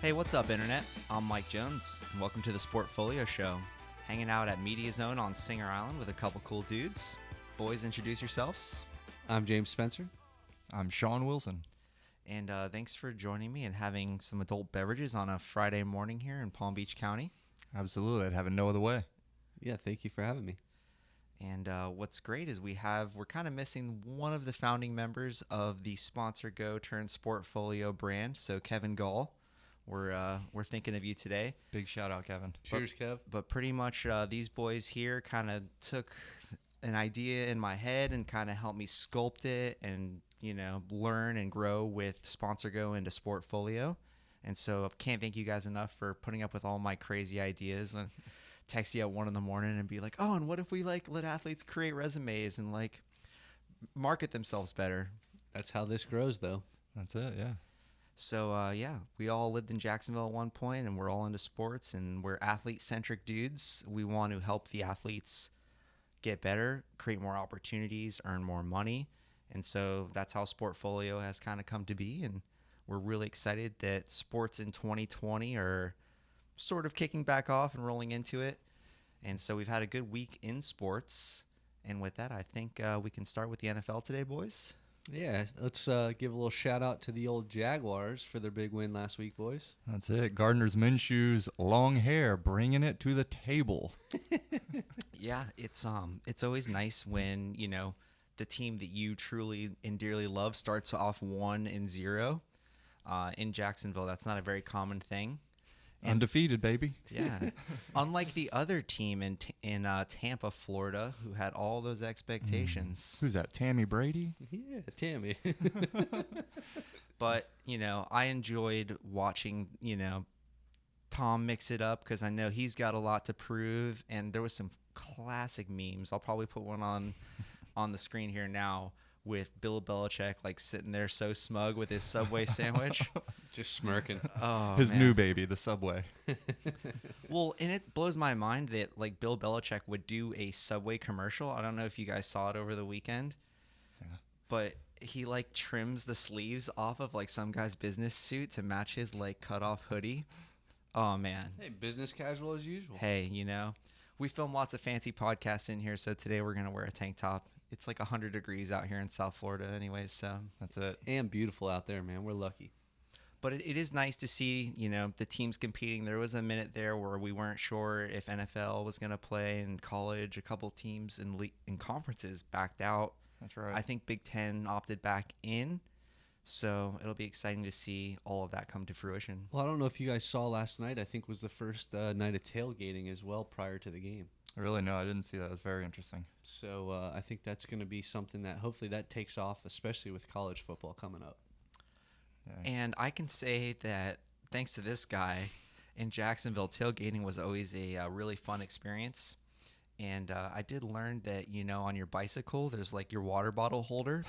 Hey, what's up, Internet? I'm Mike Jones, and welcome to the Sport Folio Show. Hanging out at Media Zone on Singer Island with a couple cool dudes. Boys, introduce yourselves. I'm James Spencer. I'm Sean Wilson. And thanks for joining me and having some adult beverages on a Friday morning here in Palm Beach County. Absolutely. I'd have it no other way. Yeah, thank you for having me. And what's great is we're kind of missing one of the founding members of the Sponsor Go turned Sport Folio brand. So Kevin Gall, we're thinking of you today. Big shout out, Kevin. Cheers, Kev. But pretty much these boys here kind of took an idea in my head and kind of helped me sculpt it and, learn and grow with Sponsor Go into Sport Folio. And so I can't thank you guys enough for putting up with all my crazy ideas and text you at 1 a.m. and be like, oh, and what if we let athletes create resumes and market themselves better? That's how this grows, though. That's it, yeah. So, we all lived in Jacksonville at one point, and we're all into sports, and we're athlete-centric dudes. We want to help the athletes get better, create more opportunities, earn more money. And so that's how Sport Folio has kind of come to be, and we're really excited that sports in 2020 are sort of kicking back off and rolling into it. And so we've had a good week in sports. And with that, I think we can start with the NFL today, boys. Yeah, let's give a little shout out to the old Jaguars for their big win last week, boys. That's it. Gardner Minshew's long hair bringing it to the table. Yeah, it's always nice when, the team that you truly and dearly love starts off 1-0. In Jacksonville, that's not a very common thing. Undefeated, baby. Yeah. Unlike the other team in Tampa, Florida, who had all those expectations. Who's that, Tammy Brady? Yeah, Tammy. But, I enjoyed watching, Tom mix it up because I know he's got a lot to prove. And there was some classic memes. I'll probably put one on the screen here now with Bill Belichick sitting there so smug with his Subway sandwich. Just smirking. Oh, His man. new baby, the Subway. Well, and it blows my mind that Bill Belichick would do a Subway commercial. I don't know if you guys saw it over the weekend. Yeah. But he trims the sleeves off of some guy's business suit to match his cut off hoodie. Oh man. Hey, business casual as usual. Hey, we film lots of fancy podcasts in here, so today we're gonna wear a tank top. It's 100 degrees out here in South Florida anyways, so. That's it. And beautiful out there, man. We're lucky. But it is nice to see, the teams competing. There was a minute there where we weren't sure if NFL was going to play in college. A couple teams in conferences backed out. That's right. I think Big Ten opted back in. So it'll be exciting to see all of that come to fruition. Well, I don't know if you guys saw last night. I think was the first night of tailgating as well prior to the game. Really? No, I didn't see that. It was very interesting. So I think that's going to be something that hopefully that takes off, especially with college football coming up. Yeah. And I can say that thanks to this guy, in Jacksonville, tailgating was always a really fun experience. And I did learn that, on your bicycle, there's your water bottle holder.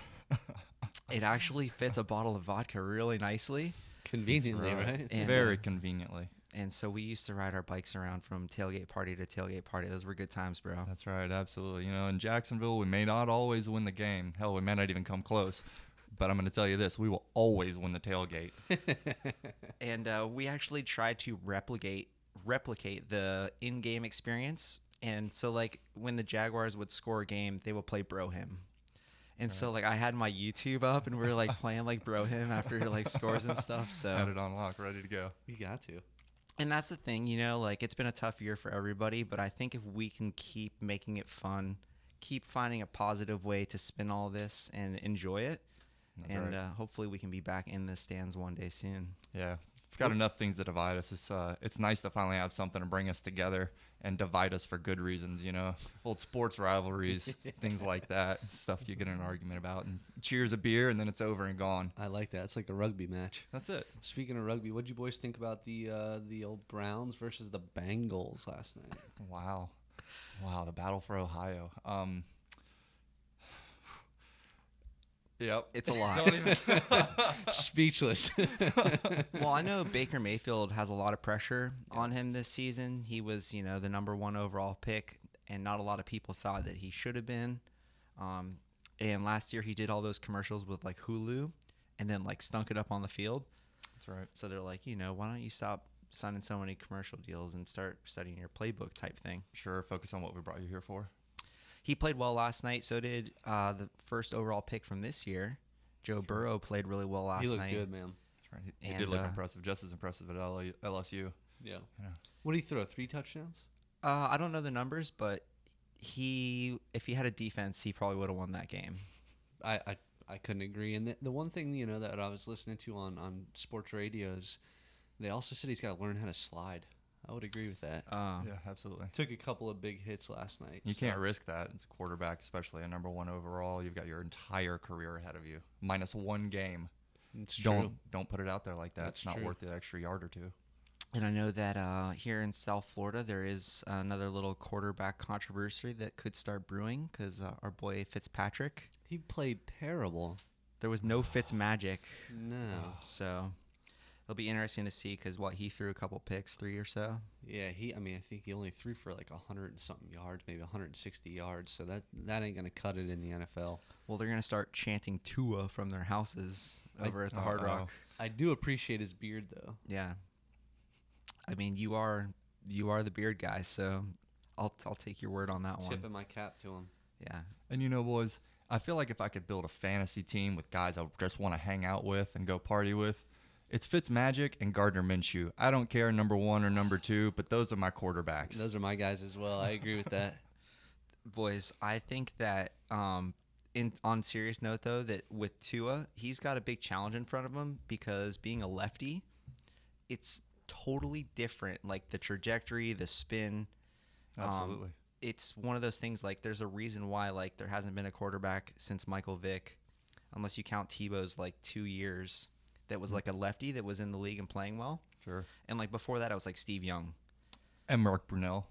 It actually fits a bottle of vodka really nicely. Conveniently, right? And, very conveniently. And so we used to ride our bikes around from tailgate party to tailgate party. Those were good times, bro. That's right, absolutely. In Jacksonville, we may not always win the game. Hell, we may not even come close. But I'm going to tell you this, we will always win the tailgate. And we actually tried to replicate the in-game experience. And so, when the Jaguars would score a game, they would play Bro Him. And so, I had my YouTube up, and we were, playing, Bro Him after, scores and stuff. So Had it on lock, ready to go. You got to. And that's the thing, it's been a tough year for everybody. But I think if we can keep making it fun, keep finding a positive way to spin all this and enjoy it, That's and right. hopefully we can be back in the stands one day soon. Yeah, we've got enough things to divide us. It's nice to finally have something to bring us together and divide us for good reasons, old sports rivalries, things like that, stuff you get in an argument about, and cheers a beer, and then it's over and gone. I like that. It's like a rugby match. That's it. Speaking of rugby, what did you boys think about the old Browns versus the Bengals last night? Wow, the battle for Ohio. Yep. It's a lot. Don't even. Speechless. Well, I know Baker Mayfield has a lot of pressure on him this season. He was, the number 1 overall pick, and not a lot of people thought that he should have been. And last year he did all those commercials with Hulu, and then stunk it up on the field. That's right. So they're like, why don't you stop signing so many commercial deals and start studying your playbook type thing. Sure, focus on what we brought you here for. He played well last night. So did the first overall pick from this year. Joe Burrow played really well last night. He looked good, man. That's right. He did look impressive, just as impressive at LSU. Yeah. Yeah. What did he throw? 3 touchdowns? I don't know the numbers, but if he had a defense, he probably would have won that game. I couldn't agree. And the one thing, that I was listening to on sports radios, they also said he's got to learn how to slide. I would agree with that. Yeah, absolutely. Took a couple of big hits last night. You can't risk that as a quarterback, especially a number 1 overall. You've got your entire career ahead of you, minus 1 game. It's true. Don't put it out there like that. That's it's not true. worth the extra yard or 2. And I know that here in South Florida, there is another little quarterback controversy that could start brewing because our boy Fitzpatrick, He played terrible. there was no Fitz magic. No. So it'll be interesting to see because he threw a couple picks, 3 or so. Yeah, I think he only threw for like 100 and something yards, maybe 160 yards. So that ain't gonna cut it in the NFL. Well, they're gonna start chanting Tua from their houses over at the Hard Rock. I do appreciate his beard though. Yeah. I mean, you are the beard guy, so I'll take your word on that one. Tipping my cap to him. Yeah. And boys, I feel like if I could build a fantasy team with guys I just want to hang out with and go party with, it's Fitzmagic and Gardner Minshew. I don't care number 1 or number 2, but those are my quarterbacks. Those are my guys as well. I agree with that. Boys, I think that on serious note though, that with Tua, he's got a big challenge in front of him because being a lefty, it's totally different. Like the trajectory, the spin. Absolutely. It's one of those things like there's a reason why like there hasn't been a quarterback since Michael Vick, unless you count Tebow's like 2 years, that was like a lefty that was in the league and playing well. Sure. And like before that, I was like Steve Young. And Mark Brunell.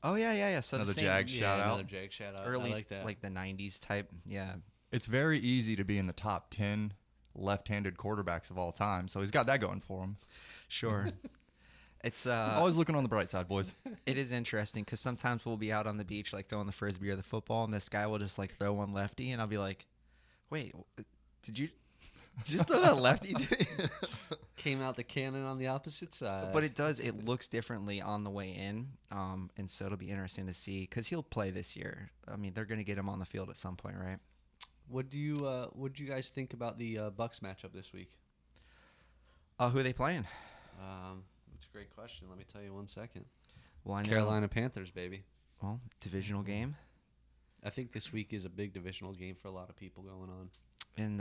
Oh yeah. So Another the same Jag shout out. Another Jag shout out. early I like that. like the 90s type. Yeah. It's very easy to be in the top 10 left-handed quarterbacks of all time. So he's got that going for him. Sure. It's Always looking on the bright side, boys. it is interesting because sometimes we'll be out on the beach like throwing the frisbee or the football, and this guy will just like throw one lefty, and I'll be like, "Wait, did you just throw that lefty?" Dude? Came out the cannon on the opposite side. But it looks differently on the way in, and so it'll be interesting to see because he'll play this year. I mean, they're going to get him on the field at some point, right? What do you guys think about the Bucs matchup this week? Who are they playing? That's a great question. Let me tell you 1 second. Well, I know. Carolina Panthers, baby. Well, divisional game. I think this week is a big divisional game for a lot of people going on. And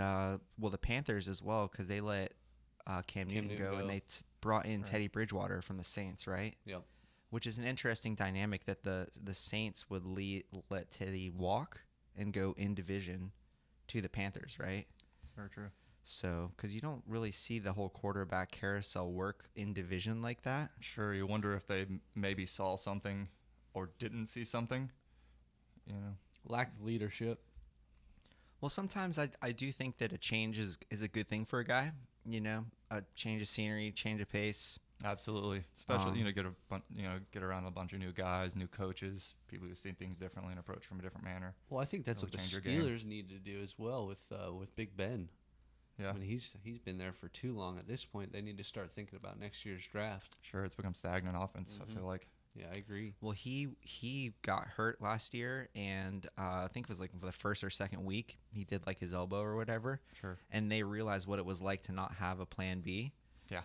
the Panthers as well because they let Cam Newton go, and they brought in Teddy Bridgewater from the Saints, right? Yep. Which is an interesting dynamic that the Saints would let Teddy walk and go in division to the Panthers, right? Very true. So, because you don't really see the whole quarterback carousel work in division like that. Sure, you wonder if they maybe saw something or didn't see something. Lack of leadership. Well, sometimes I do think that a change is a good thing for a guy. A change of scenery, change of pace. Absolutely, especially get around a bunch of new guys, new coaches, people who see things differently and approach from a different manner. Well, I think that's what the change your game. Steelers need to do as well with Big Ben. Yeah, I mean, he's been there for too long. At this point, they need to start thinking about next year's draft. sure, it's become stagnant offense. I feel like. Yeah, I agree. Well, he got hurt last year, and I think it was like the first or second week he did like his elbow or whatever. Sure. And they realized what it was like to not have a plan B. Yeah.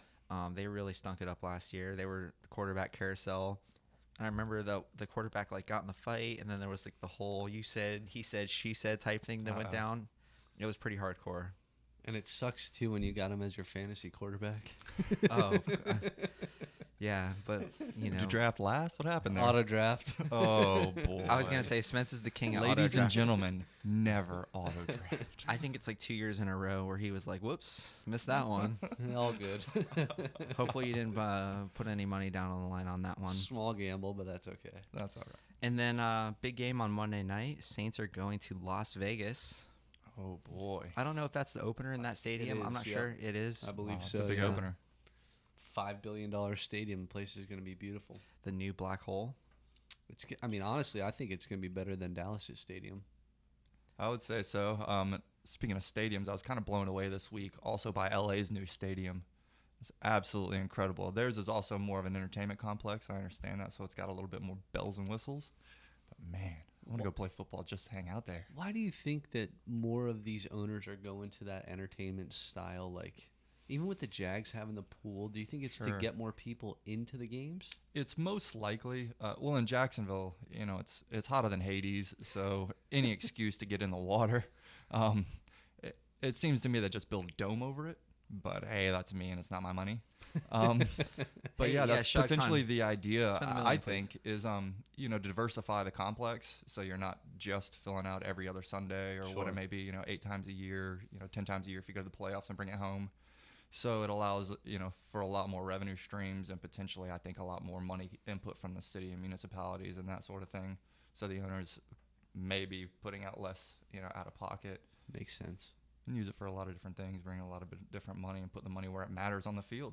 They really stunk it up last year. They were the quarterback carousel. And I remember the quarterback like got in the fight, and then there was like the whole you said, he said, she said type thing that went down. It was pretty hardcore. And it sucks too when you got him as your fantasy quarterback. Oh, yeah, but Did you draft last? What happened there? Auto draft. Oh boy. I was gonna say Spence is the king of auto Ladies and draft. gentlemen, never auto draft. I think it's like 2 years in a row where he was like, "Whoops, missed that one." All good. Hopefully you didn't put any money down on the line on that one. Small gamble, but that's okay. That's all right. And then big game on Monday night. Saints are going to Las Vegas. Oh boy. I don't know if that's the opener in that stadium. I'm is, not yeah. sure. It is. I believe It's so. a big yeah. opener. $5 billion stadium. The place is going to be beautiful. The new black hole. Honestly, I think it's going to be better than Dallas's stadium. I would say so. Speaking of stadiums, I was kind of blown away this week also by LA's new stadium. It's absolutely incredible. Theirs is also more of an entertainment complex. I understand that, so it's got a little bit more bells and whistles. But man, I want to go play football just to hang out there. Why do you think that more of these owners are going to that entertainment style? Like, even with the Jags having the pool, do you think it's to Sure. get more people into the games? It's most likely, well, in Jacksonville, it's hotter than Hades, so any excuse to get in the water. It seems to me that just build a dome over it. But hey, that's me, and it's not my money. But Hey, yeah, yeah, that's Shad potentially Khan. the idea. Spend a million I please. think is diversify the complex, so you're not just filling out every other Sunday or what Sure. it may be. 8 times a year, 10 times a year if you go to the playoffs and bring it home. So it allows for a lot more revenue streams and potentially I think a lot more money input from the city and municipalities and that sort of thing. So the owners may be putting out less out of pocket. Makes sense. And use it for a lot of different things, bring a lot of different money and put the money where it matters on the field.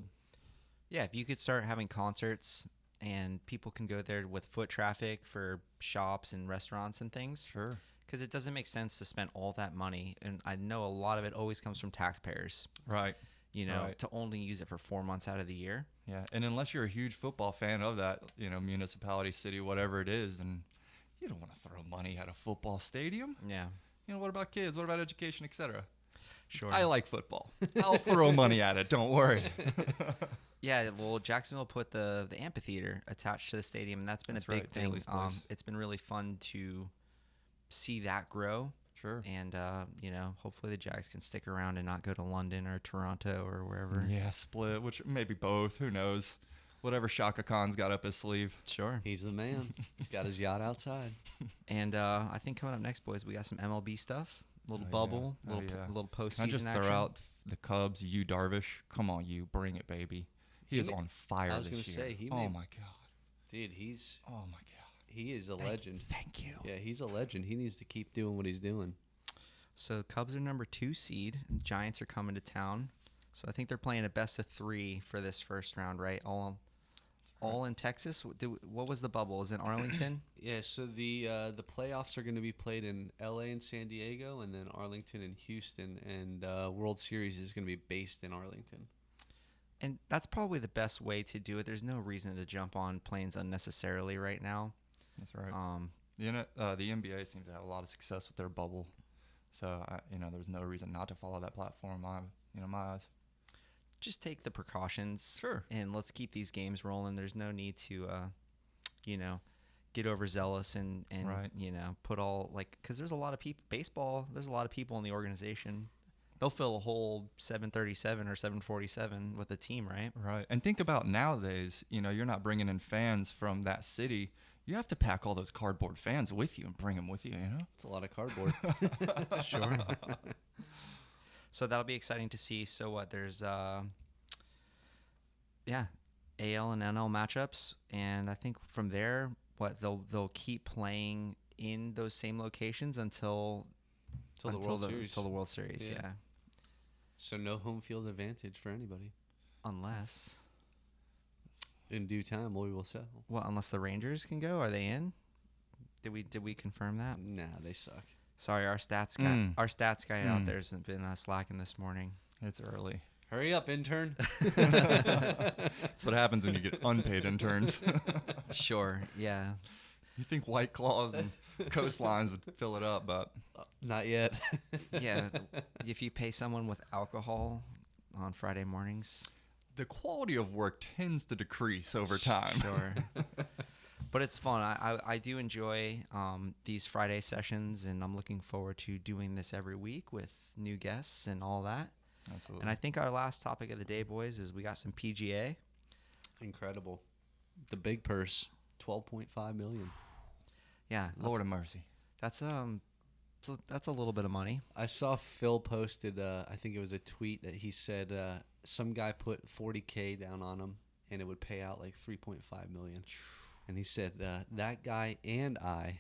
Yeah, if you could start having concerts and people can go there with foot traffic for shops and restaurants and things, Sure. because it doesn't make sense to spend all that money. And I know a lot of it always comes from taxpayers, Right. Right. to only use it for 4 months out of the year. Yeah. And unless you're a huge football fan of that, municipality, city, whatever it is, then you don't want to throw money at a football stadium. Yeah, What about kids? What about education, etc.? sure. I like football. I'll throw money at it. Don't worry. Yeah, well, Jacksonville put the amphitheater attached to the stadium, and that's been That's a big right, thing. Daly's place. It's been really fun to see that grow, Sure. and hopefully the Jags can stick around and not go to London or Toronto or wherever. Yeah, split, which maybe both. Who knows? Whatever Shaka Khan's got up his sleeve. Sure. He's the man. He's got his yacht outside. And I think coming up next, boys, we got some MLB stuff. A little Oh, yeah. bubble, Oh, little yeah. little postseason Can I just action. throw out the Cubs, you Darvish? Come on, you. Bring it, baby. He is ma- on fire I was this gonna year. say, Oh, my God. Dude, he's Oh, my God. he is a legend. Thank you. Yeah, he's a legend. He needs to keep doing what he's doing. So Cubs are number 2 seed. And Giants are coming to town. So I think they're playing a best of 3 for this first round, right? All in Texas. What was the bubble? Is it Arlington? Yeah, so the playoffs are going to be played in L.A. and San Diego, and then Arlington and Houston, and World Series is going to be based in Arlington. And that's probably the best way to do it. There's no reason to jump on planes unnecessarily right now. That's right. Um, The NBA seems to have a lot of success with their bubble. So, there's no reason not to follow that platform, my eyes. just take the precautions. Sure. And let's keep these games rolling. There's no need to, get overzealous and Right. put all because there's a lot of people. Baseball, there's a lot of people in the organization. They'll fill a whole 737 or 747 with a team, right? Right. And think about nowadays, you're not bringing in fans from that city. You have to pack all those cardboard fans with you and bring them with you, It's a lot of cardboard. Sure. So that'll be exciting to see. So what? There's AL and NL matchups, and I think from there, they'll keep playing in those same locations until Till the World Series. Till the World Series, Yeah. yeah. So no home field advantage for anybody. Unless In due time, we will sell. unless the Rangers can go, are they in? Did we confirm that? Nah, they suck. Sorry, our stats guy out there's been slacking this morning. It's early. Hurry up, intern. That's what happens when you get unpaid interns. Sure, yeah. You think White Claws and coastlines would fill it up, but Not yet. Yeah, if you pay someone with alcohol on Friday mornings, the quality of work tends to decrease over time. sure. But it's fun. I do enjoy these Friday sessions, and I'm looking forward to doing this every week with new guests and all that. Absolutely. And I think our last topic of the day, boys, is we got some PGA. Incredible. The big purse, $12.5 million. Yeah, Lord of mercy. that's a little bit of money. I saw Phil posted, I think it was a tweet that he said some guy put $40K down on him and it would pay out like $3.5 million. And he said that guy and I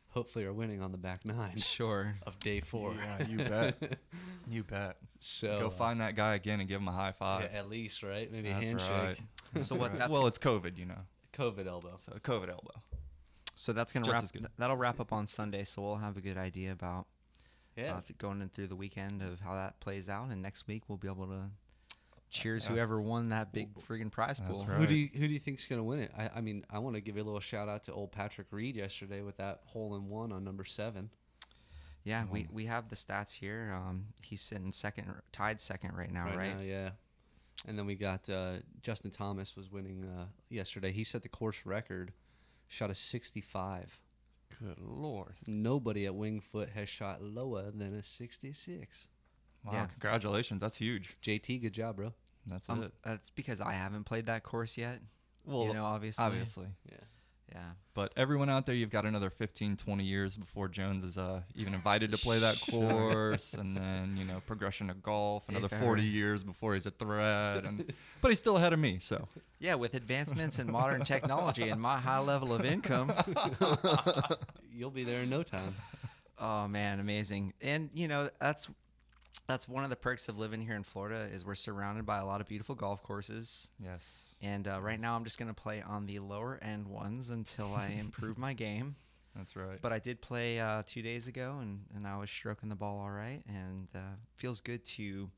hopefully are winning on the back nine Sure. of day 4. Yeah, you bet. You bet. So Go find that guy again and give him a high five. yeah, at least, right? Maybe That's a handshake. right. So what? Right. That's Well, it's COVID, COVID elbow. So COVID elbow. So that's gonna Just wrap. as good. That'll wrap up on Sunday. So we'll have a good idea about Yeah. going in through the weekend of how that plays out, and next week we'll be able to cheers Yeah. whoever won that big friggin' prize That's pool. right. Who do you think's gonna win it? I mean, I want to give a little shout out to old Patrick Reed yesterday with that hole in one on number 7. Yeah, we have the stats here. He's sitting tied second right now, right? Now, yeah. And then we got Justin Thomas was winning yesterday. He set the course record, shot a 65. Good Lord. Nobody at Wingfoot has shot lower than a 66. Wow, Yeah. congratulations. That's huge. JT, good job, bro. That's it. That's because I haven't played that course yet. Well, you know, obviously. Yeah. Yeah. But everyone out there, you've got another 15, 20 years before Jones is even invited to play that course. And then, progression to golf, another If 40 ever. years before he's a threat. But he's still ahead of me, so. Yeah, with advancements in modern technology and my high level of income. You'll be there in no time. Oh man, amazing. And that's one of the perks of living here in Florida is we're surrounded by a lot of beautiful golf courses. Yes. And right now I'm just going to play on the lower end ones until I improve my game. That's right. But I did play 2 days ago, and I was stroking the ball all right. And feels good to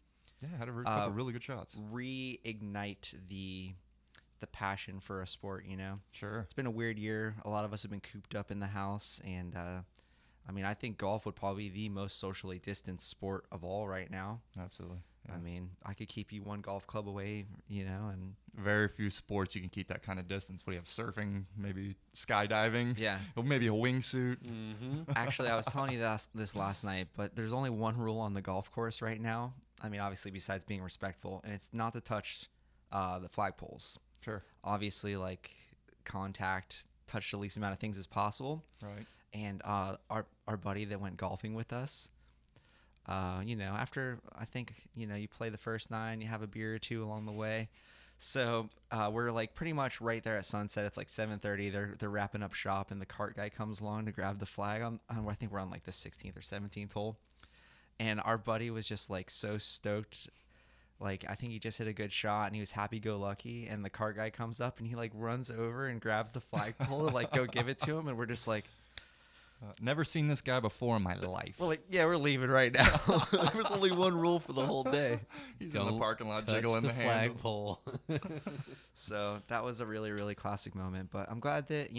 Yeah, had a couple really good shots. reignite the passion for a sport, Sure. It's been a weird year. A lot of us have been cooped up in the house. And, I think golf would probably be the most socially distanced sport of all right now. Absolutely. Yeah. I could keep you one golf club away, and Very few sports you can keep that kind of distance. What do you have? Surfing, maybe skydiving, yeah. or maybe a wingsuit. Mm-hmm. Actually, I was telling you this last night, but there's only one rule on the golf course right now. Obviously, besides being respectful, and it's not to touch the flagpoles. Sure. Obviously, like contact, touch the least amount of things as possible. Right. And our buddy that went golfing with us, after I think you play the first 9, you have a beer or two along the way. So we're like pretty much right there at sunset. It's like 7:30. They're wrapping up shop, and the cart guy comes along to grab the flag on I think we're on like the 16th or 17th hole, and our buddy was just like so stoked. Like, I think he just hit a good shot, and he was happy-go-lucky, and the cart guy comes up, and he like runs over and grabs the flagpole to like go give it to him, and we're just like, Never seen this guy before in my life. well, like, yeah, we're leaving right now. There was only one rule for the whole day. He's in the parking lot jiggling the the handle. flagpole. So that was a really, really classic moment. But I'm glad that,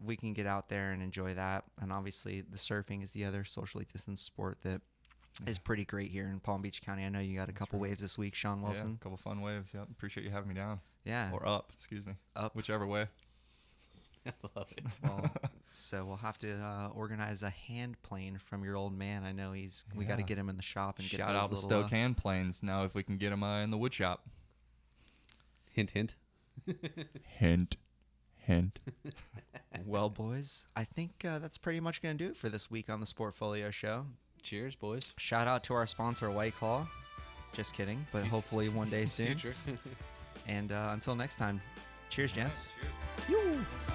we can get out there and enjoy that. And obviously the surfing is the other socially distanced sport that is pretty great here in Palm Beach County. I know you got a couple waves this week, Sean Wilson. Yeah, a couple fun waves. Yep. Appreciate you having me down. Yeah. Or up, excuse me. Up. Whichever way. I love it. Well, so we'll have to organize a hand plane from your old man. I know we got to Yeah. get him in the shop and get Shout those out the little, Stoke hand planes. Now if we can get him in the wood shop. Hint, hint. Hint. Hint. Well, boys, I think that's pretty much going to do it for this week on the Sport Folio show. Cheers, boys. Shout out to our sponsor, White Claw. Just kidding, but hopefully one day soon. Future. And until next time, cheers, gents. Cheers. Yoo.